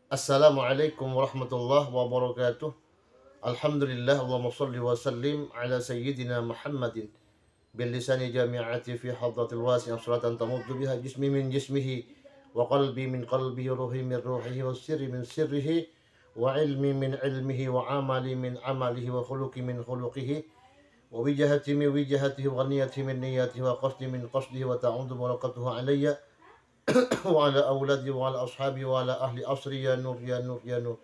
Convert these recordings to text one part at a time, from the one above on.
Assalamualaikum warahmatullahi wabarakatuh. Alhamdulillah, Allahumma salli wa sallim ala sayyidina Muhammadin bil lisani jami'ati fi hadratil wasi'ah salatan tamuddu biha jismi min jismihi wa qalbi min qalbihi ruhi min ruhihi wa sirri min sirrihi wa ilmi min ilmihi wa amali min amalihi wa khuluqi min khuluqihi wa wijahati min wijahatihi wa niyati min niyatihi wa qasdi min qasdihi wa ta'udu barakatuhu alayya wa ala awladi wa ala ashabi wa ala ahli asri ya nur ya nur ya nur.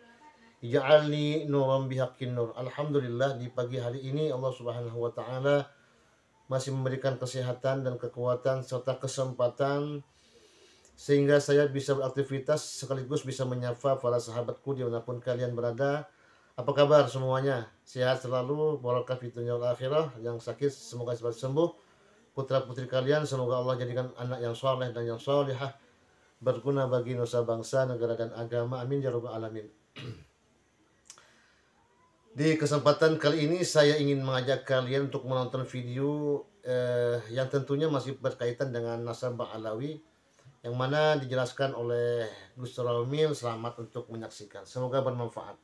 Ij'alni nuran bihaqqin nur. Alhamdulillah, di pagi hari ini Allah Subhanahu wa taala masih memberikan kesehatan dan kekuatan serta kesempatan sehingga saya bisa beraktivitas sekaligus bisa menyapa para sahabatku dimanapun kalian berada. Apa kabar semuanya? Sehat selalu, barakah fid dunya wal akhirah. Yang sakit semoga cepat sembuh. Putra-putri kalian semoga Allah jadikan anak yang soleh dan yang solihah, berguna bagi nusa bangsa, negara dan agama. Amin ya rabbal alamin. Di kesempatan kali ini saya ingin mengajak kalian untuk menonton video yang tentunya masih berkaitan dengan nasabah Alawi, yang mana dijelaskan oleh Gus Romil. Selamat untuk menyaksikan, semoga bermanfaat.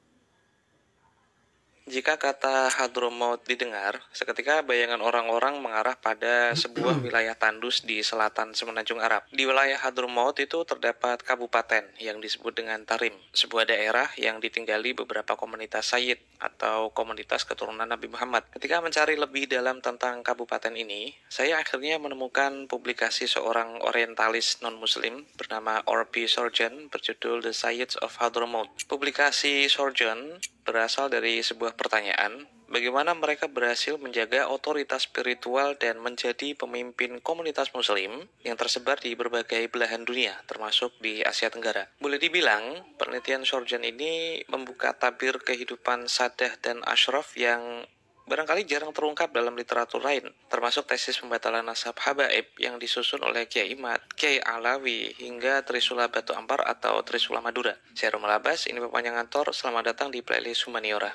Jika kata Hadramaut didengar, seketika bayangan orang-orang mengarah pada sebuah wilayah tandus di selatan Semenanjung Arab. Di wilayah Hadramaut itu terdapat kabupaten yang disebut dengan Tarim, sebuah daerah yang ditinggali beberapa komunitas Sayyid atau komunitas keturunan Nabi Muhammad. Ketika mencari lebih dalam tentang kabupaten ini, saya akhirnya menemukan publikasi seorang orientalis non-muslim bernama R.P. Sorjan berjudul The Sayyids of Hadramaut. Publikasi Sorjan berasal dari sebuah pertanyaan, bagaimana mereka berhasil menjaga otoritas spiritual dan menjadi pemimpin komunitas muslim yang tersebar di berbagai belahan dunia, termasuk di Asia Tenggara. Boleh dibilang, penelitian Sorjan ini membuka tabir kehidupan Sadah dan Ashraf yang barangkali jarang terungkap dalam literatur lain, termasuk tesis pembatalan nasab habaib yang disusun oleh Kiai Mat, Kiai Alawi, hingga Trisula Batu Ampar atau Trisula Madura. Saya Romel Abbas, ini Bapak Ngantor, selamat datang di playlist Humaniora.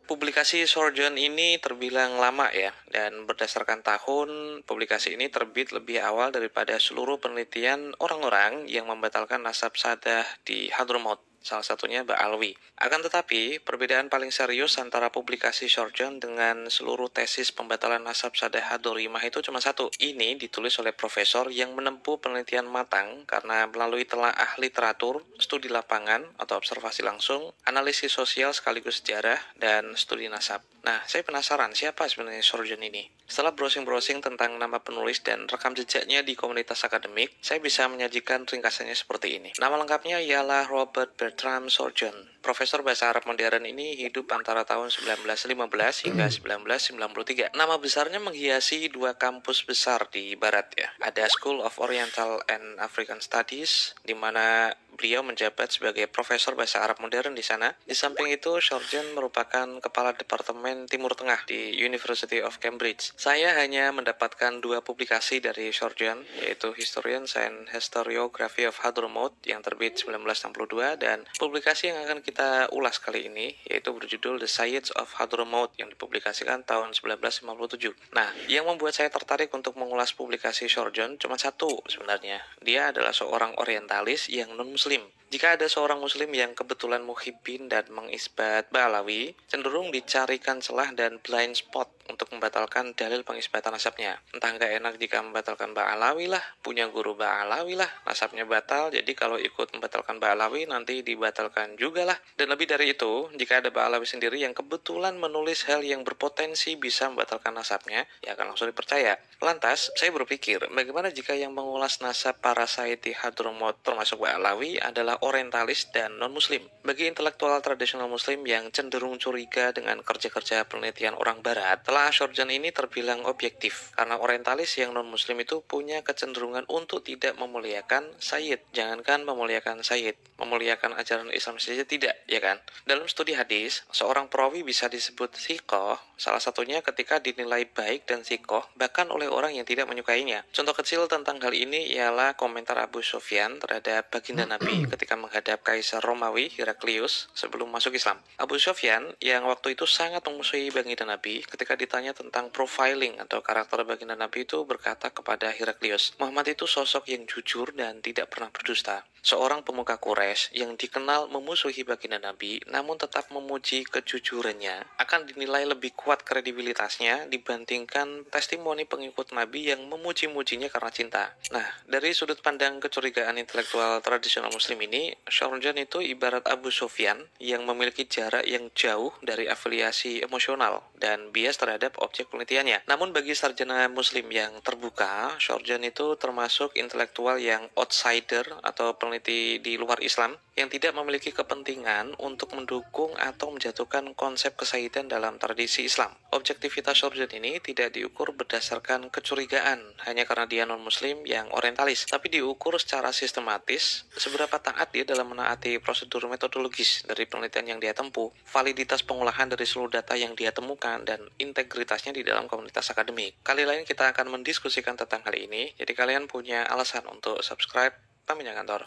Publikasi Sorjan ini terbilang lama ya, dan berdasarkan tahun, publikasi ini terbit lebih awal daripada seluruh penelitian orang-orang yang membatalkan nasab Sadah di Hadramaut, salah satunya Ba'alwi. Akan tetapi, perbedaan paling serius antara publikasi Sorjan dengan seluruh tesis pembatalan nasab Sadah Hadorimah itu cuma satu. Ini ditulis oleh profesor yang menempuh penelitian matang karena melalui telaah literatur, studi lapangan atau observasi langsung, analisis sosial sekaligus sejarah, dan studi nasab. Nah, saya penasaran siapa sebenarnya Sorjan ini. Setelah browsing-browsing tentang nama penulis dan rekam jejaknya di komunitas akademik, saya bisa menyajikan ringkasannya seperti ini. Nama lengkapnya ialah Robert Bertram Sorjan. Profesor bahasa Arab modern ini hidup antara tahun 1915 hingga 1993. Nama besarnya menghiasi dua kampus besar di barat ya. Ada School of Oriental and African Studies, di mana beliau menjabat sebagai profesor bahasa Arab modern di sana. Di samping itu, Sorjan merupakan kepala departemen Timur Tengah di University of Cambridge. Saya hanya mendapatkan dua publikasi dari Sorjan, yaitu Historians and Historiography of Hadramaut yang terbit 1962 dan publikasi yang akan kita ulas kali ini yaitu berjudul The Sayyids of Hadramaut yang dipublikasikan tahun 1957. Nah, yang membuat saya tertarik untuk mengulas publikasi Sorjan cuma satu sebenarnya. Dia adalah seorang orientalis yang non-muslim. Jika ada seorang muslim yang kebetulan muhibbin dan mengisbat Ba'alawi, cenderung dicarikan celah dan blind spot untuk membatalkan dalil pengisbatan nasabnya. Entah nggak enak jika membatalkan Ba'alawi lah, punya guru Ba'alawi lah, nasabnya batal, jadi kalau ikut membatalkan Ba'alawi nanti dibatalkan juga lah. Dan lebih dari itu, jika ada Ba'alawi sendiri yang kebetulan menulis hal yang berpotensi bisa membatalkan nasabnya, ya akan langsung dipercaya. Lantas, saya berpikir, bagaimana jika yang mengulas nasab para Sayyid di Hadramaut termasuk Ba'alawi adalah orientalis dan non-muslim? Bagi intelektual tradisional muslim yang cenderung curiga dengan kerja-kerja penelitian orang barat, telah Sorjan ini terbilang objektif, karena orientalis yang non-muslim itu punya kecenderungan untuk tidak memuliakan Sayyid. Jangankan memuliakan Sayyid, memuliakan ajaran Islam saja tidak, ya kan? Dalam studi hadis, seorang perawi bisa disebut thiqah, salah satunya ketika dinilai baik dan thiqah, bahkan oleh orang yang tidak menyukainya. Contoh kecil tentang hal ini ialah komentar Abu Sufyan terhadap baginda Nabi ketika ketika menghadap Kaisar Romawi Heraklius sebelum masuk Islam. Abu Sufyan yang waktu itu sangat memusuhi baginda Nabi, ketika ditanya tentang profiling atau karakter baginda Nabi itu berkata kepada Heraklius, Muhammad itu sosok yang jujur dan tidak pernah berdusta. Seorang pemuka Quraisy yang dikenal memusuhi baginda Nabi namun tetap memuji kejujurannya akan dinilai lebih kuat kredibilitasnya dibandingkan testimoni pengikut Nabi yang memuji-mujinya karena cinta. Nah, dari sudut pandang kecurigaan intelektual tradisional muslim ini, Shorjan itu ibarat Abu Sufyan yang memiliki jarak yang jauh dari afiliasi emosional dan bias terhadap objek penelitiannya. Namun bagi sarjana muslim yang terbuka, Shorjan itu termasuk intelektual yang outsider atau peneliti di luar Islam yang tidak memiliki kepentingan untuk mendukung atau menjatuhkan konsep kesaidan dalam tradisi Islam. Objektivitas Shorjan ini tidak diukur berdasarkan kecurigaan hanya karena dia non-muslim yang orientalis, tapi diukur secara sistematis seberapa taat dia dalam menaati prosedur metodologis dari penelitian yang dia tempuh, validitas pengolahan dari seluruh data yang dia temukan, dan integritasnya di dalam komunitas akademik. Kali lain kita akan mendiskusikan tentang hal ini, jadi kalian punya alasan untuk subscribe. Pamit ya kantor.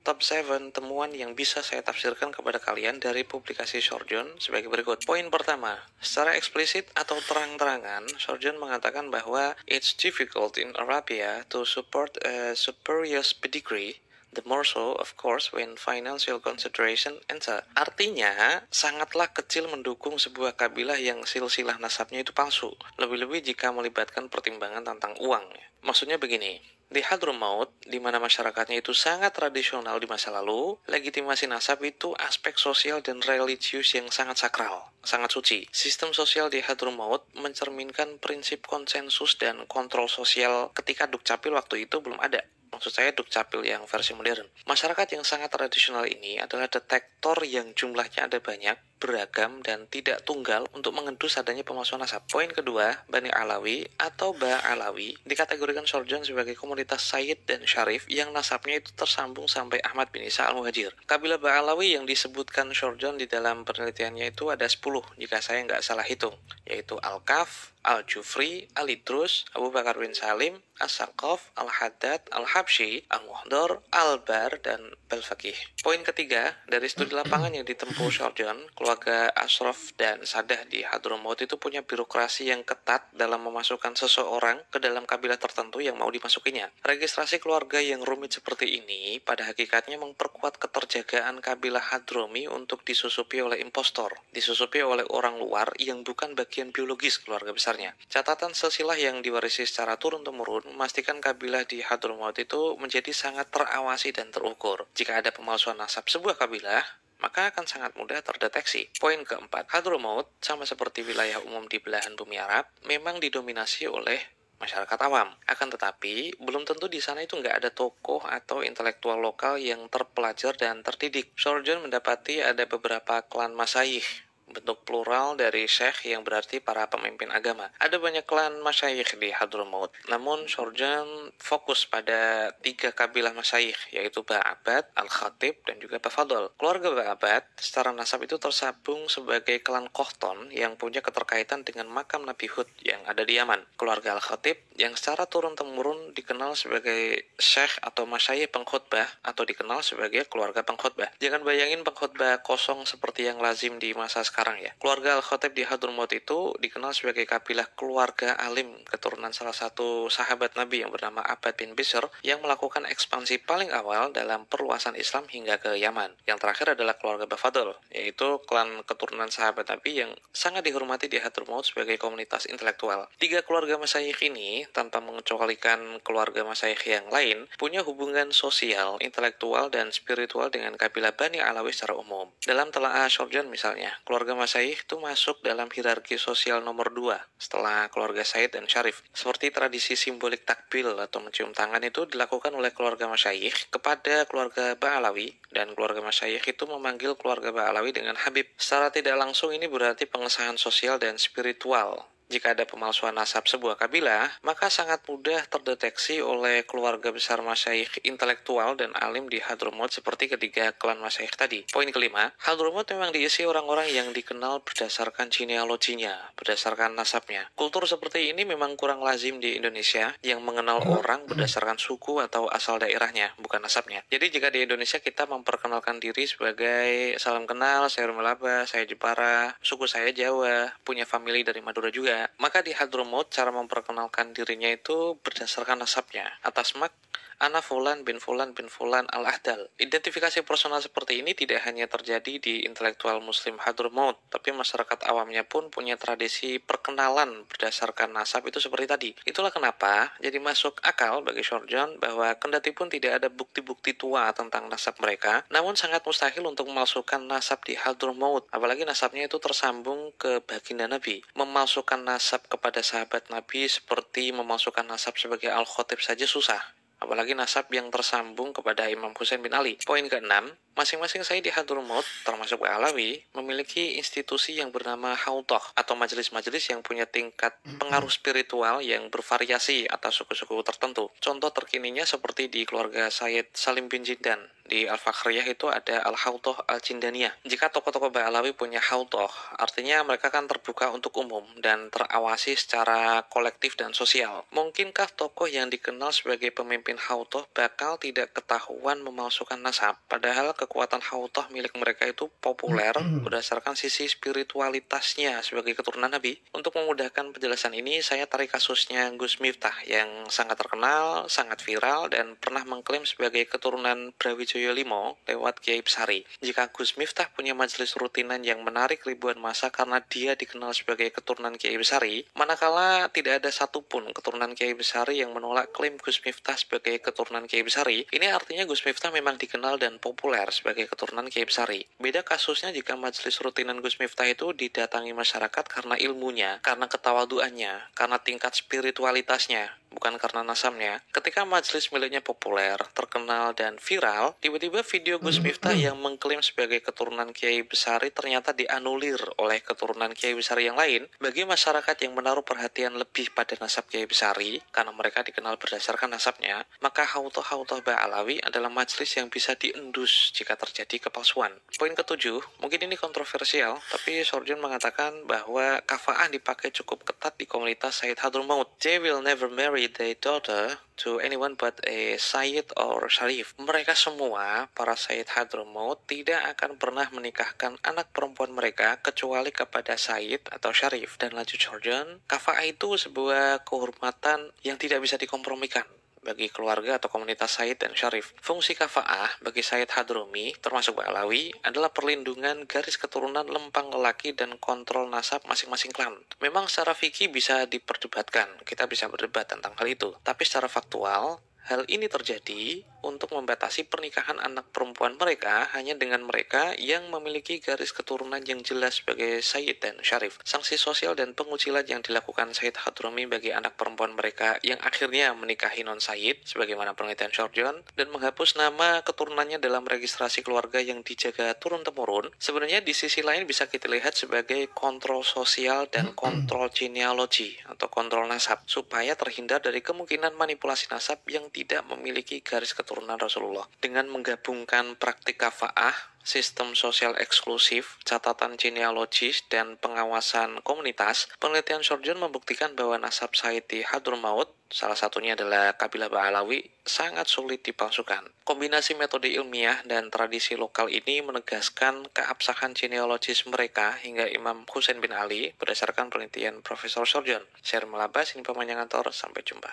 Top 7 temuan yang bisa saya tafsirkan kepada kalian dari publikasi Shorjan sebagai berikut. Poin pertama, secara eksplisit atau terang-terangan, Shorjan mengatakan bahwa it's difficult in Arabia to support a spurious pedigree. The more so, of course, when financial consideration enter. Artinya, sangatlah kecil mendukung sebuah kabilah yang silsilah nasabnya itu palsu. Lebih-lebih jika melibatkan pertimbangan tentang uang. Maksudnya begini, di Hadramaut, di mana masyarakatnya itu sangat tradisional di masa lalu, legitimasi nasab itu aspek sosial dan religius yang sangat sakral, sangat suci. Sistem sosial di Hadramaut mencerminkan prinsip konsensus dan kontrol sosial ketika Dukcapil waktu itu belum ada. Maksud saya Dukcapil yang versi modern. Masyarakat yang sangat tradisional ini adalah detektor yang jumlahnya ada banyak, beragam, dan tidak tunggal untuk mengendus adanya pemalsuan nasab. Poin kedua, Bani Alawi atau Ba Alawi dikategorikan Shorjan sebagai komunitas Sayyid dan Syarif yang nasabnya itu tersambung sampai Ahmad bin Isa al-Muhajir. Kabilah Ba Alawi yang disebutkan Shorjan di dalam penelitiannya itu ada 10 jika saya nggak salah hitung, yaitu Al-Kaf, Al-Jufri, Al-Idrus, Abu Bakar bin Salim, As-Saqaf, Al-Haddad, Al-Habsyi, Al-Muhdar, Al-Bar, dan Bal-Faqih. Poin ketiga, dari studi lapangan yang ditempuh Shorjan, keluarga Ashraf dan Sadah di Hadramaut itu punya birokrasi yang ketat dalam memasukkan seseorang ke dalam kabilah tertentu yang mau dimasukinya. Registrasi keluarga yang rumit seperti ini pada hakikatnya memperkuat keterjagaan kabilah Hadrami untuk disusupi oleh impostor, disusupi oleh orang luar yang bukan bagian biologis keluarga besarnya. Catatan silsilah yang diwarisi secara turun-temurun memastikan kabilah di Hadramaut itu menjadi sangat terawasi dan terukur. Jika ada pemalsuan nasab sebuah kabilah, maka akan sangat mudah terdeteksi. Poin keempat, Hadramaut, sama seperti wilayah umum di belahan bumi Arab, memang didominasi oleh masyarakat awam. Akan tetapi, belum tentu di sana itu nggak ada tokoh atau intelektual lokal yang terpelajar dan terdidik. Shorjan mendapati ada beberapa klan masyayikh, bentuk plural dari syekh yang berarti para pemimpin agama. Ada banyak klan masyayikh di Hadramaut, namun Shorjan fokus pada 3 kabilah masyayikh, yaitu Ba'abad, Al-Khatib, dan juga Bafadol. Keluarga Ba'abad secara nasab itu tersambung sebagai klan Kohton yang punya keterkaitan dengan makam Nabi Hud yang ada di Yaman. Keluarga Al-Khatib yang secara turun-temurun dikenal sebagai syekh atau masyayikh pengkhotbah atau dikenal sebagai keluarga pengkhotbah. Jangan bayangin pengkhotbah kosong seperti yang lazim di masa sekarang ya. Keluarga Al-Khatib di Hadramaut itu dikenal sebagai kabilah keluarga alim keturunan salah satu sahabat Nabi yang bernama Abbad bin Bishr yang melakukan ekspansi paling awal dalam perluasan Islam hingga ke Yaman. Yang terakhir adalah keluarga Bafadol, yaitu klan keturunan sahabat Nabi yang sangat dihormati di Hadramaut sebagai komunitas intelektual. 3 keluarga masyayikh ini, tanpa mengecualikan keluarga masyayikh yang lain, punya hubungan sosial, intelektual, dan spiritual dengan kabilah Bani Alawi secara umum. Dalam telaah Shorjan misalnya, keluarga masyayikh itu masuk dalam hierarki sosial nomor 2 setelah keluarga Said dan Syarif. Seperti tradisi simbolik takbil atau mencium tangan itu dilakukan oleh keluarga masyayikh kepada keluarga Ba'alawi, dan keluarga masyayikh itu memanggil keluarga Ba'alawi dengan Habib. Secara tidak langsung ini berarti pengesahan sosial dan spiritual Jika ada pemalsuan nasab sebuah kabilah, maka sangat mudah terdeteksi oleh keluarga besar masyayikh intelektual dan alim di Hadramaut seperti ketiga klan masyayikh tadi. Poin kelima, Hadramaut memang diisi orang-orang yang dikenal berdasarkan genealoginya, berdasarkan nasabnya. Kultur seperti ini memang kurang lazim di Indonesia yang mengenal orang berdasarkan suku atau asal daerahnya, bukan nasabnya. Jadi jika di Indonesia kita memperkenalkan diri sebagai salam kenal, saya Rumelaba, saya Jepara, suku saya Jawa, punya famili dari Madura juga, maka di Hadramaut cara memperkenalkan dirinya itu berdasarkan nasabnya. Atas mak, Ana Fulan bin Fulan bin Fulan al-Ahdal. Identifikasi personal seperti ini tidak hanya terjadi di intelektual muslim Hadramaut, tapi masyarakat awamnya pun punya tradisi perkenalan berdasarkan nasab itu seperti tadi. Itulah kenapa jadi masuk akal bagi Shorjon bahwa kendati pun tidak ada bukti-bukti tua tentang nasab mereka, namun sangat mustahil untuk memalsukan nasab di Hadramaut, apalagi nasabnya itu tersambung ke baginda Nabi. Memalsukan nasab kepada sahabat Nabi seperti memalsukan nasab sebagai Al-Khatib saja susah, apalagi nasab yang tersambung kepada Imam Husain bin Ali. Poin keenam, masing-masing saya di Hadramaut, termasuk Alawi, memiliki institusi yang bernama Hautah atau majelis-majelis yang punya tingkat pengaruh spiritual yang bervariasi atas suku-suku tertentu. Contoh terkininya seperti di keluarga Sayyid Salim bin Jindan. Di Al-Fakhriyah itu ada Al-Hautah Al-Jindaniyah. Jika tokoh-tokoh Ba'alawi punya Hautah, artinya mereka kan terbuka untuk umum dan terawasi secara kolektif dan sosial. Mungkinkah tokoh yang dikenal sebagai pemimpin Hautah bakal tidak ketahuan memalsukan nasab? Padahal kekuatan Hautah milik mereka itu populer berdasarkan sisi spiritualitasnya sebagai keturunan Nabi. Untuk memudahkan penjelasan ini, saya tarik kasusnya Gus Miftah yang sangat terkenal, sangat viral, dan pernah mengklaim sebagai keturunan Brawijaya V lewat Kiai Besari. Jika Gus Miftah punya majelis rutinan yang menarik ribuan massa karena dia dikenal sebagai keturunan Kiai Besari, manakala tidak ada satupun keturunan Kiai Besari yang menolak klaim Gus Miftah sebagai keturunan Kiai Besari, ini artinya Gus Miftah memang dikenal dan populer sebagai keturunan Kiai Besari. Beda kasusnya jika majelis rutinan Gus Miftah itu didatangi masyarakat karena ilmunya, karena ketawaduannya, karena tingkat spiritualitasnya, bukan karena nasabnya. Ketika majelis miliknya populer, terkenal, dan viral, tiba-tiba video Gus Miftah yang mengklaim sebagai keturunan Kiai Besari ternyata dianulir oleh keturunan Kiai Besari yang lain. Bagi masyarakat yang menaruh perhatian lebih pada nasab Kiai Besari, karena mereka dikenal berdasarkan nasabnya, maka Hautah Ba'alawi adalah majelis yang bisa diendus jika terjadi kepalsuan. Poin ketujuh, mungkin ini kontroversial, tapi Shorjon mengatakan bahwa kafa'ah dipakai cukup ketat di komunitas Sayyid Hadramaut. They will never marry their daughter to anyone but a Sayyid or Sharif. Mereka semua, para Sayyid Hadramaut, tidak akan pernah menikahkan anak perempuan mereka kecuali kepada Sayyid atau Sharif. Dan lanjut Shorjon, kafa'ah itu sebuah kehormatan yang tidak bisa dikompromikan bagi keluarga atau komunitas Sayyid dan Syarif. Fungsi kafa'ah bagi Sayyid Hadrami, termasuk Ba'alawi, adalah perlindungan garis keturunan lempang lelaki dan kontrol nasab masing-masing klan. Memang secara fikih bisa diperdebatkan, kita bisa berdebat tentang hal itu. Tapi secara faktual, hal ini terjadi untuk membatasi pernikahan anak perempuan mereka hanya dengan mereka yang memiliki garis keturunan yang jelas sebagai Sayyid dan Syarif. Sanksi sosial dan pengucilan yang dilakukan Sayyid Hadrami bagi anak perempuan mereka yang akhirnya menikahi non-Sayyid, sebagaimana penelitian Shorjon, dan menghapus nama keturunannya dalam registrasi keluarga yang dijaga turun-temurun, sebenarnya di sisi lain bisa kita lihat sebagai kontrol sosial dan kontrol genealogi atau kontrol nasab, supaya terhindar dari kemungkinan manipulasi nasab yang tidak memiliki garis keturunan Rasulullah. Dengan menggabungkan praktik kafa'ah, sistem sosial eksklusif, catatan genealogis, dan pengawasan komunitas, penelitian Shorjon membuktikan bahwa nasab Sayyid di Hadramaut, salah satunya adalah kabilah Ba'alawi, sangat sulit dipalsukan. Kombinasi metode ilmiah dan tradisi lokal ini menegaskan keabsahan genealogis mereka hingga Imam Husain bin Ali berdasarkan penelitian Profesor Shorjon. Saya Melabas, ini Pemanjangan sampai jumpa.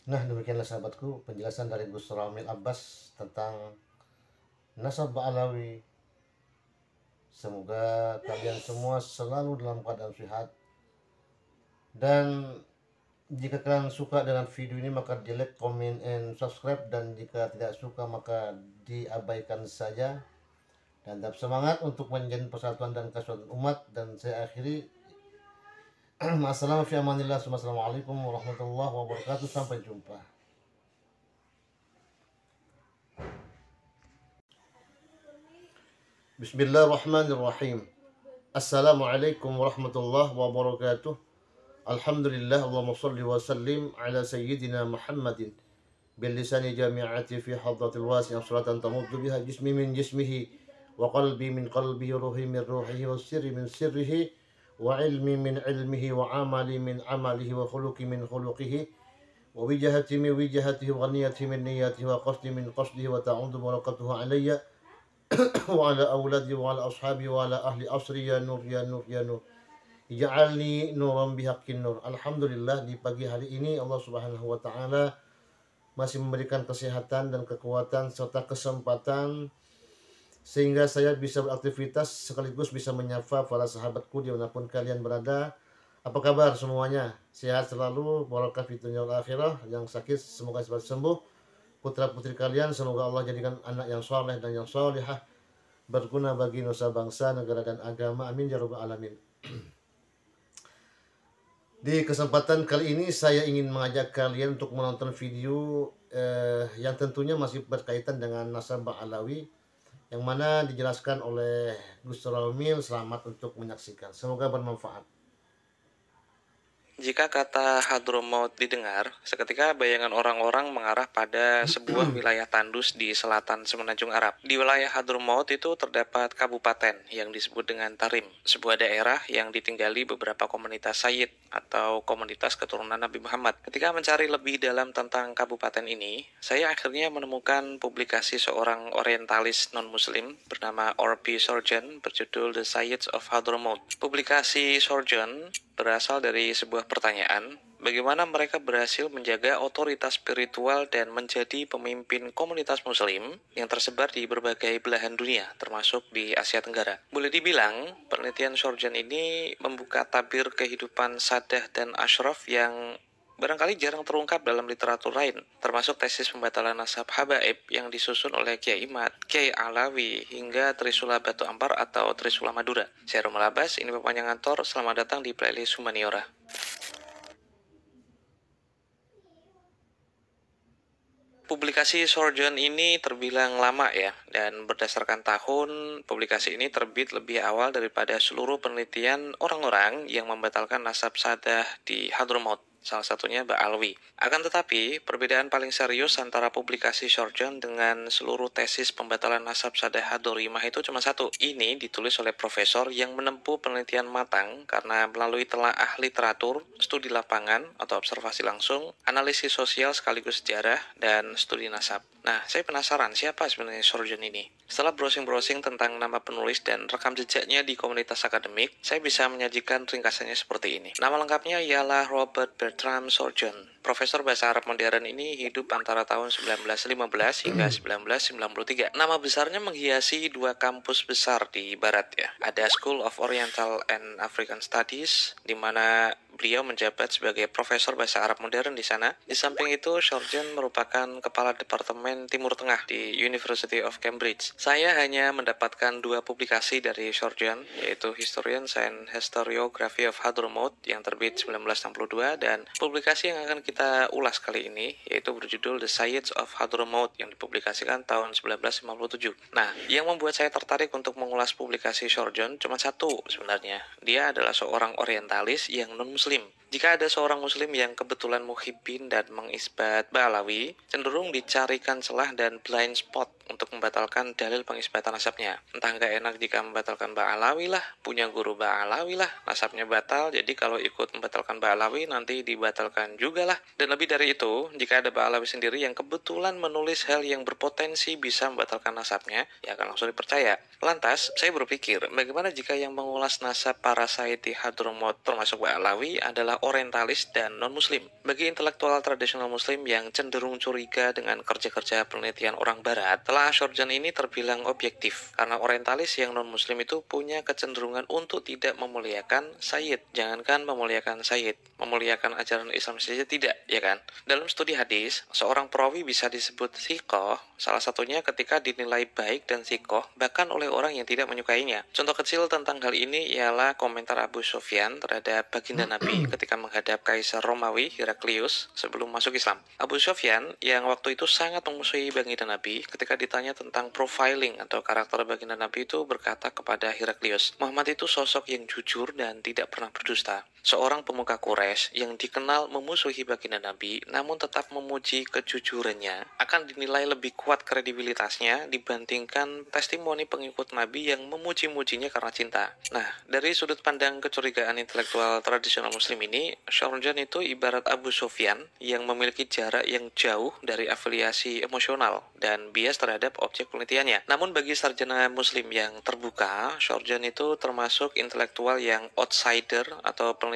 Nah, demikianlah sahabatku penjelasan dari Gus Ramil Abbas tentang nasab Ba'alawi. Semoga kalian semua selalu dalam keadaan sehat. Dan jika kalian suka dengan video ini maka di like, comment, and subscribe. Dan jika tidak suka maka diabaikan saja. Dan tetap semangat untuk menjalin persatuan dan kesatuan umat. Dan saya akhiri. Assalamualaikum warahmatullahi wabarakatuh. Sampai jumpa. Bismillahirrahmanirrahim. Assalamualaikum warahmatullahi wabarakatuh. Alhamdulillah, Allahumma salli wa sallim ala sayyidina Muhammadin bil lisani jami'ati fi hadratil wasi'ah salatan tamuddu biha jismi min jismihi wa qalbi min qalbihi wa ruhi min ruhihi wa sirri min sirrihi wa ilmi min ilmihi wa amali min amalihi wa khuluqi min khuluqihi wa wijahati min wijahatihi wa niyati min niyatihi wa qasdi min qasdihi wa ta'udu barakatuhu alayya wa ala awladi wa ala ashabi wa ala ahli asri ya nur ya nur ya nur. Ij'alni nuran bihaqqin nur. Alhamdulillah, di pagi hari ini Allah Subhanahu wa taala masih memberikan kesehatan dan kekuatan serta kesempatan sehingga saya bisa beraktivitas sekaligus bisa menyapa para sahabatku dimanapun kalian berada. Apa kabar semuanya? Sehat selalu, barakah fid dunya wal akhirah. Yang sakit semoga cepat sembuh. Putra-putri kalian semoga Allah jadikan anak yang soleh dan yang solihah, berguna bagi nusa bangsa, negara dan agama. Amin ya rabbal alamin. Di kesempatan kali ini saya ingin mengajak kalian untuk menonton video yang tentunya masih berkaitan dengan nasabah Alawi, yang mana dijelaskan oleh Gus Romil. Selamat untuk menyaksikan, semoga bermanfaat. Jika kata Hadramaut didengar, seketika bayangan orang-orang mengarah pada sebuah wilayah tandus di selatan Semenanjung Arab. Di wilayah Hadramaut itu terdapat kabupaten yang disebut dengan Tarim, sebuah daerah yang ditinggali beberapa komunitas Sayyid atau komunitas keturunan Nabi Muhammad. Ketika mencari lebih dalam tentang kabupaten ini, saya akhirnya menemukan publikasi seorang orientalis non-muslim bernama R.P. Sarjan berjudul The Sayyids of Hadramaut. Publikasi Sarjan berasal dari sebuah pertanyaan, bagaimana mereka berhasil menjaga otoritas spiritual dan menjadi pemimpin komunitas muslim yang tersebar di berbagai belahan dunia, termasuk di Asia Tenggara. Boleh dibilang, penelitian Sarjan ini membuka tabir kehidupan Sadah dan Ashraf yang barangkali jarang terungkap dalam literatur lain, termasuk tesis pembatalan nasab habaib yang disusun oleh Kiai Mat, Kiai Alawi, hingga Trisula Batu Ampar atau Trisula Madura. Saya Rumah Labas, ini Bapak Ngantor, selamat datang di playlist Humaniora. Publikasi Sarjan ini terbilang lama ya, dan berdasarkan tahun, publikasi ini terbit lebih awal daripada seluruh penelitian orang-orang yang membatalkan nasab Sadah di Hadramaut, salah satunya Ba'alwi. Akan tetapi, perbedaan paling serius antara publikasi Sarjan dengan seluruh tesis pembatalan nasab Sadah Hadorimah itu cuma satu. Ini ditulis oleh profesor yang menempuh penelitian matang karena melalui telaah literatur, studi lapangan atau observasi langsung, analisis sosial sekaligus sejarah, dan studi nasab. Nah, saya penasaran siapa sebenarnya Sarjan ini. Setelah browsing-browsing tentang nama penulis dan rekam jejaknya di komunitas akademik, saya bisa menyajikan ringkasannya seperti ini. Nama lengkapnya ialah Robert Bertram Sarjan. Profesor bahasa Arab modern ini hidup antara tahun 1915 hingga 1993. Nama besarnya menghiasi dua kampus besar di barat ya. Ada School of Oriental and African Studies, di mana beliau menjabat sebagai profesor bahasa Arab modern di sana. Di samping itu, Sarjan merupakan kepala Departemen Timur Tengah di University of Cambridge. Saya hanya mendapatkan dua publikasi dari Sarjan, yaitu Historians and Historiography of Hadramaut yang terbit 1962 dan publikasi yang akan kita ulas kali ini yaitu berjudul The Sayyids of Hadramaut yang dipublikasikan tahun 1957. Nah, yang membuat saya tertarik untuk mengulas publikasi Sarjan cuma satu sebenarnya. Dia adalah seorang orientalis yang non-muslim. Jika ada seorang muslim yang kebetulan muhibbin dan mengisbat Ba'alawi, cenderung dicarikan celah dan blind spot untuk membatalkan dalil pengisbatan nasabnya. Entah nggak enak jika membatalkan Ba'alawi lah, punya guru Ba'alawi lah, nasabnya batal, jadi kalau ikut membatalkan Ba'alawi nanti dibatalkan juga lah. Dan lebih dari itu, jika ada Ba'alawi sendiri yang kebetulan menulis hal yang berpotensi bisa membatalkan nasabnya, ya akan langsung dipercaya. Lantas, saya berpikir, bagaimana jika yang mengulas nasab para Sayyid di Hadramaut termasuk Ba'alawi adalah orientalis dan non-muslim? Bagi intelektual tradisional muslim yang cenderung curiga dengan kerja-kerja penelitian orang barat, telah Sarjan ini terbilang objektif, karena orientalis yang non-muslim itu punya kecenderungan untuk tidak memuliakan Sayyid. Jangankan memuliakan Sayyid, memuliakan ajaran Islam saja tidak, ya kan? Dalam studi hadis, seorang perawi bisa disebut thiqah, salah satunya ketika dinilai baik dan thiqah, bahkan oleh orang yang tidak menyukainya. Contoh kecil tentang hal ini ialah komentar Abu Sufyan terhadap baginda Nabi ketika ketika menghadap Kaisar Romawi Heraklius sebelum masuk Islam. Abu Sufyan yang waktu itu sangat memusuhi baginda Nabi, ketika ditanya tentang profiling atau karakter baginda Nabi itu berkata kepada Heraklius, Muhammad itu sosok yang jujur dan tidak pernah berdusta. Seorang pemuka Quraisy yang dikenal memusuhi baginda Nabi namun tetap memuji kejujurannya akan dinilai lebih kuat kredibilitasnya dibandingkan testimoni pengikut Nabi yang memuji-mujinya karena cinta. Nah, dari sudut pandang kecurigaan intelektual tradisional Muslim ini, Shorjan itu ibarat Abu Sufyan yang memiliki jarak yang jauh dari afiliasi emosional dan bias terhadap objek penelitiannya. Namun bagi sarjana Muslim yang terbuka, Shorjan itu termasuk intelektual yang outsider atau peneliti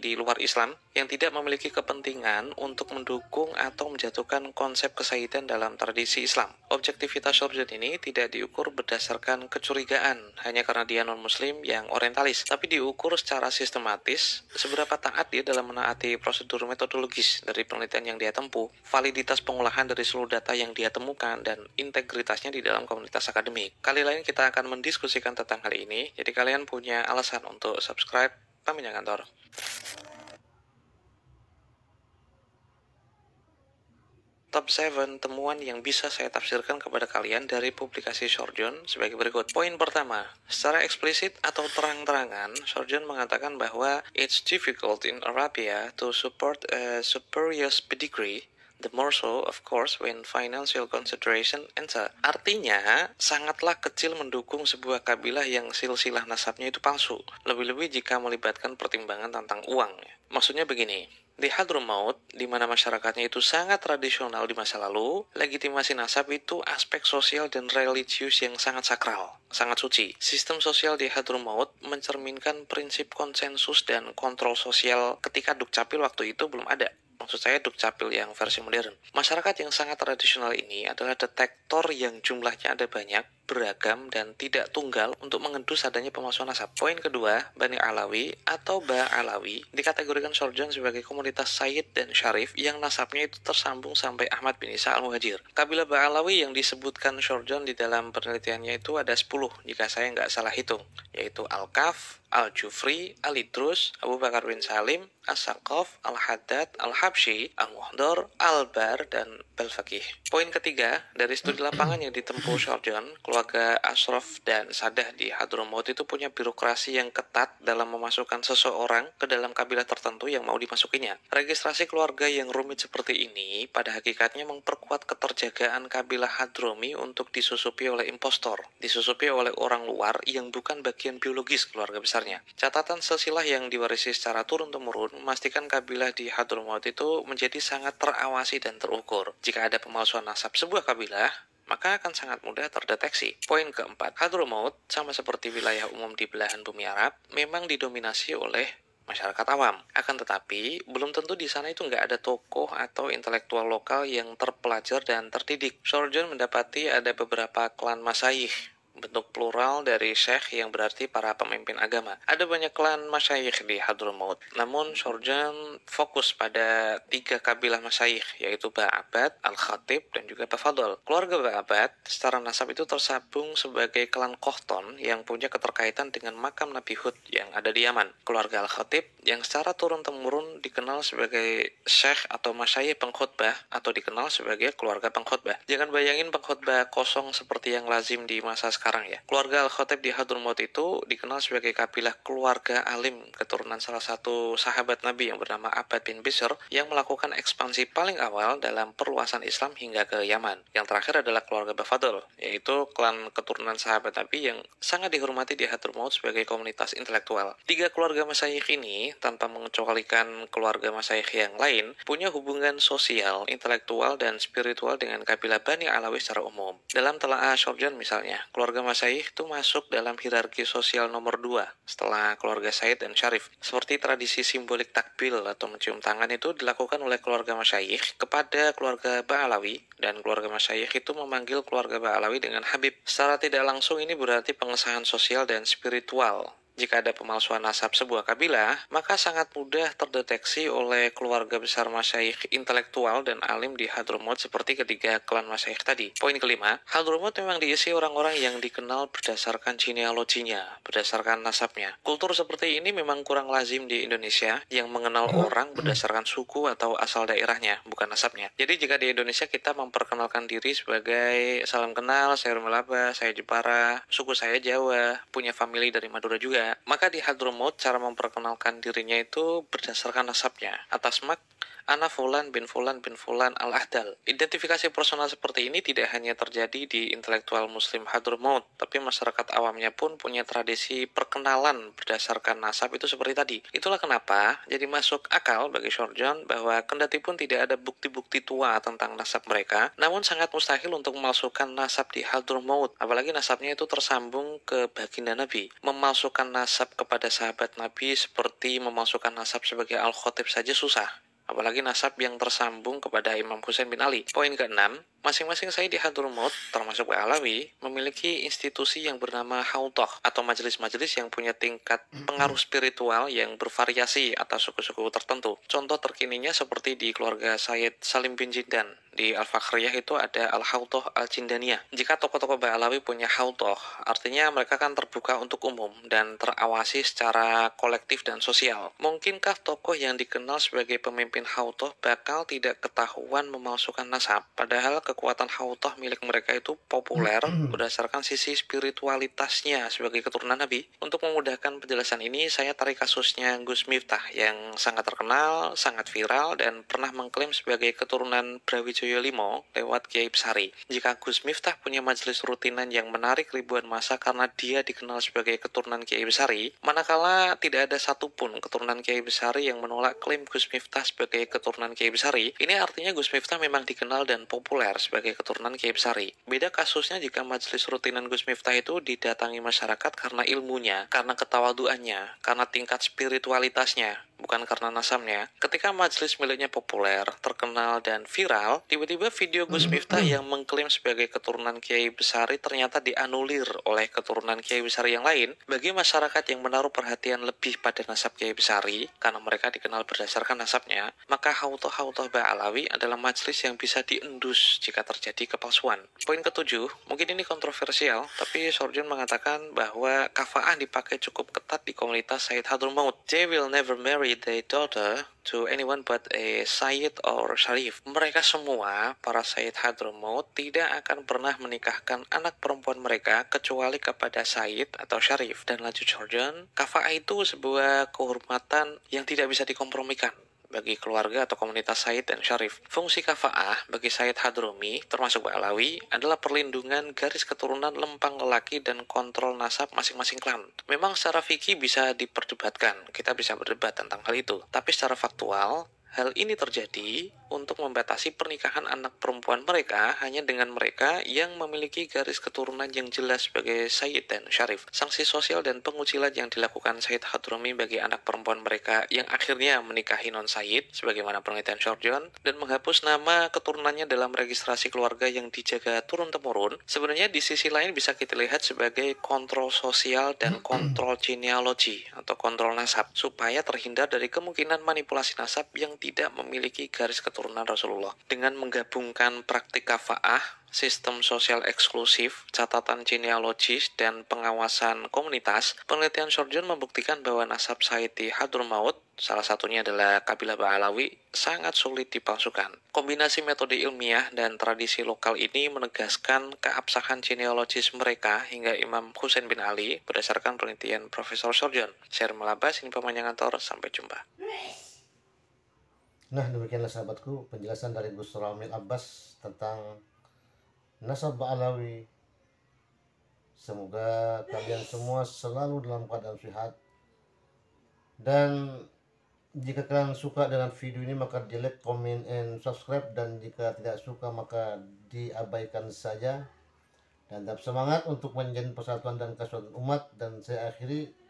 di luar Islam yang tidak memiliki kepentingan untuk mendukung atau menjatuhkan konsep kesaidan dalam tradisi Islam. Objektivitas Shorjan ini tidak diukur berdasarkan kecurigaan hanya karena dia non-Muslim yang orientalis, tapi diukur secara sistematis seberapa taat dia dalam menaati prosedur metodologis dari penelitian yang dia tempuh, validitas pengolahan dari seluruh data yang dia temukan, dan integritasnya di dalam komunitas akademik. Kali lain kita akan mendiskusikan tentang hal ini, jadi kalian punya alasan untuk subscribe Paminya Kantor. Top 7 temuan yang bisa saya tafsirkan kepada kalian dari publikasi Shorjan sebagai berikut. Poin pertama, secara eksplisit atau terang-terangan, Shorjan mengatakan bahwa it's difficult in Arabia to support a superior pedigree, the more so, of course, when financial consideration enter. Artinya, sangatlah kecil mendukung sebuah kabilah yang silsilah nasabnya itu palsu, lebih-lebih jika melibatkan pertimbangan tentang uang. Maksudnya begini, di Hadramaut, di mana masyarakatnya itu sangat tradisional di masa lalu, legitimasi nasab itu aspek sosial dan religius yang sangat sakral, sangat suci. Sistem sosial di Hadramaut mencerminkan prinsip konsensus dan kontrol sosial ketika Dukcapil waktu itu belum ada. Maksud saya Dukcapil yang versi modern. Masyarakat yang sangat tradisional ini adalah detektor yang jumlahnya ada banyak, beragam, dan tidak tunggal untuk mengendus adanya pemalsuan nasab. Poin kedua, Bani Alawi atau Ba Alawi dikategorikan Shorjan sebagai komunitas Sayyid dan Syarif yang nasabnya itu tersambung sampai Ahmad bin Isa al-Muhajir. Kabilah Ba Alawi yang disebutkan Shorjan di dalam penelitiannya itu ada 10 jika saya nggak salah hitung, yaitu Al-Kaf, Al-Jufri, Al-Idrus, Abu Bakar bin Salim, As-Saqaf, Al-Haddad, Al-Habsyi, Al-Muhdar, Al-Bar, dan Bal-Faqih. Poin ketiga, dari studi lapangan yang ditempuh Shorjan, keluarga Ashraf dan Sadah di Hadramaut itu punya birokrasi yang ketat dalam memasukkan seseorang ke dalam kabilah tertentu yang mau dimasukinya. Registrasi keluarga yang rumit seperti ini pada hakikatnya memperkuat keterjagaan kabilah Hadrami untuk disusupi oleh impostor, disusupi oleh orang luar yang bukan bagian biologis keluarga besarnya. Catatan silsilah yang diwarisi secara turun-temurun memastikan kabilah di Hadramaut itu menjadi sangat terawasi dan terukur. Jika ada pemalsuan nasab sebuah kabilah, maka akan sangat mudah terdeteksi. Poin keempat, Hadramaut, sama seperti wilayah umum di belahan bumi Arab, memang didominasi oleh masyarakat awam. Akan tetapi, belum tentu di sana itu nggak ada tokoh atau intelektual lokal yang terpelajar dan terdidik. Shorjan mendapati ada beberapa klan masyayikh, bentuk plural dari syekh yang berarti para pemimpin agama. Ada banyak klan masyayikh di Hadramaut. Namun Shorjan fokus pada 3 kabilah masyayikh, yaitu Ba'abad, Al-Khatib, dan juga Bafadol. Keluarga Ba'abad secara nasab itu tersambung sebagai klan Kohton yang punya keterkaitan dengan makam Nabi Hud yang ada di Yaman. Keluarga Al-Khatib yang secara turun-temurun dikenal sebagai syekh atau masyayikh pengkhotbah atau dikenal sebagai keluarga pengkhotbah. Jangan bayangin pengkhotbah kosong seperti yang lazim di masa sekarang ya. Keluarga Al-Khatib di Hadramaut itu dikenal sebagai kabilah keluarga alim keturunan salah satu sahabat Nabi yang bernama Abbad bin Bishr yang melakukan ekspansi paling awal dalam perluasan Islam hingga ke Yaman. Yang terakhir adalah keluarga Bafadl, yaitu klan keturunan sahabat Nabi yang sangat dihormati di Hadramaut sebagai komunitas intelektual. 3 keluarga masyayikh ini, tanpa mengecualikan keluarga masyayikh yang lain, punya hubungan sosial, intelektual, dan spiritual dengan kabilah Bani Alawi secara umum. Dalam telaah Shorjan misalnya, keluarga masyayikh itu masuk dalam hierarki sosial nomor 2 setelah keluarga Said dan Syarif. Seperti tradisi simbolik takbil atau mencium tangan itu dilakukan oleh keluarga masyayikh kepada keluarga Ba'alawi, dan keluarga masyayikh itu memanggil keluarga Ba'alawi dengan Habib. Secara tidak langsung ini berarti pengesahan sosial dan spiritual Jika ada pemalsuan nasab sebuah kabilah, maka sangat mudah terdeteksi oleh keluarga besar masyayikh intelektual dan alim di Hadramaut seperti ketiga klan masyayikh tadi. Poin kelima, Hadramaut memang diisi orang-orang yang dikenal berdasarkan genealoginya, berdasarkan nasabnya. Kultur seperti ini memang kurang lazim di Indonesia, yang mengenal orang berdasarkan suku atau asal daerahnya, bukan nasabnya. Jadi jika di Indonesia kita memperkenalkan diri sebagai salam kenal, saya Rumelaba, saya Jepara, suku saya Jawa, punya famili dari Madura juga, maka di Hadramaut cara memperkenalkan dirinya itu berdasarkan nasabnya. Atas mak, Ana Fulan bin Fulan bin Fulan al-Ahdal. Identifikasi personal seperti ini tidak hanya terjadi di intelektual muslim Hadramaut, tapi masyarakat awamnya pun punya tradisi perkenalan berdasarkan nasab itu seperti tadi. Itulah kenapa jadi masuk akal bagi Shorjon bahwa kendati pun tidak ada bukti-bukti tua tentang nasab mereka, namun sangat mustahil untuk memalsukan nasab di Hadramaut, apalagi nasabnya itu tersambung ke baginda Nabi. Memalsukan nasab kepada sahabat Nabi seperti memalsukan nasab sebagai Al-Khatib saja susah, apalagi nasab yang tersambung kepada Imam Husain bin Ali. Poin keenam, masing-masing saya di Hadramaut, termasuk Alawi, memiliki institusi yang bernama Hautoh atau majelis-majelis yang punya tingkat pengaruh spiritual yang bervariasi atas suku-suku tertentu. Contoh terkininya seperti di keluarga Sayyid Salim bin Jindan. Di Al-Fakhriyah itu ada Al-Hautoh Al-Jindaniyah. Jika tokoh-tokoh Ba'alawi punya Hautoh, artinya mereka kan terbuka untuk umum dan terawasi secara kolektif dan sosial. Mungkinkah tokoh yang dikenal sebagai pemimpin Hautoh bakal tidak ketahuan memalsukan nasab? Padahal kekuatan Hautoh milik mereka itu populer berdasarkan sisi spiritualitasnya sebagai keturunan Nabi. Untuk memudahkan penjelasan ini, saya tarik kasusnya Gus Miftah yang sangat terkenal, sangat viral, dan pernah mengklaim sebagai keturunan Brawijaya V lewat Kiai Besari. Jika Gus Miftah punya majelis rutinan yang menarik ribuan massa karena dia dikenal sebagai keturunan Kiai Besari, manakala tidak ada satupun keturunan Kiai Besari yang menolak klaim Gus Miftah sebagai keturunan Kiai Besari, ini artinya Gus Miftah memang dikenal dan populer sebagai keturunan Kiai Besari. Beda kasusnya jika majelis rutinan Gus Miftah itu didatangi masyarakat karena ilmunya, karena ketawaduannya, karena tingkat spiritualitasnya, bukan karena nasabnya. Ketika majelis miliknya populer, terkenal, dan viral, tiba-tiba video Gus Miftah yang mengklaim sebagai keturunan Kiai Besari ternyata dianulir oleh keturunan Kiai Besari yang lain. Bagi masyarakat yang menaruh perhatian lebih pada nasab Kiai Besari, karena mereka dikenal berdasarkan nasabnya, maka Hautoh Ba'alawi adalah majelis yang bisa diendus jika terjadi kepalsuan. Poin ketujuh, mungkin ini kontroversial, tapi Shorjon mengatakan bahwa kafa'ah dipakai cukup ketat di komunitas Sayyid Hadramaut. They will never marry their daughter to anyone but a Sayyid or Sharif. Mereka semua, para Sayyid Hadramaut, tidak akan pernah menikahkan anak perempuan mereka kecuali kepada Sayyid atau Sharif. Dan lanjut Shorjon, kafa'ah itu sebuah kehormatan yang tidak bisa dikompromikan bagi keluarga atau komunitas Sayyid dan Syarif. Fungsi kafa'ah bagi Sayyid Hadrami, termasuk Ba'alawi, adalah perlindungan garis keturunan lempang lelaki dan kontrol nasab masing-masing klan. Memang secara fikih bisa diperdebatkan, kita bisa berdebat tentang hal itu. Tapi secara faktual, hal ini terjadi untuk membatasi pernikahan anak perempuan mereka hanya dengan mereka yang memiliki garis keturunan yang jelas sebagai Sayyid dan Syarif. Sanksi sosial dan pengucilan yang dilakukan Sayyid Hadrami bagi anak perempuan mereka yang akhirnya menikahi non-Sayyid, sebagaimana penelitian Shorjon, dan menghapus nama keturunannya dalam registrasi keluarga yang dijaga turun-temurun, sebenarnya di sisi lain bisa kita lihat sebagai kontrol sosial dan kontrol genealogi atau kontrol nasab, supaya terhindar dari kemungkinan manipulasi nasab yang tidak memiliki garis keturunan Rasulullah. Dengan menggabungkan praktik kafa'ah, sistem sosial eksklusif, catatan genealogis, dan pengawasan komunitas, penelitian Shorjon membuktikan bahwa nasab Sayyid di Hadramaut, salah satunya adalah kabilah Ba'alawi, sangat sulit dipalsukan. Kombinasi metode ilmiah dan tradisi lokal ini menegaskan keabsahan genealogis mereka hingga Imam Husain bin Ali berdasarkan penelitian Profesor Shorjon. Saya Melabas, ini pemanjangan Tor, sampai jumpa. Nah, demikianlah sahabatku penjelasan dari Gus Ramil Abbas tentang nasab Ba'alawi. Semoga kalian semua selalu dalam keadaan sehat. Dan jika kalian suka dengan video ini maka di like, comment, and subscribe. Dan jika tidak suka maka diabaikan saja. Dan tetap semangat untuk menjalin persatuan dan kesatuan umat. Dan saya akhiri.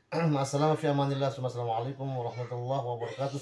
Assalamualaikum warahmatullahi wabarakatuh.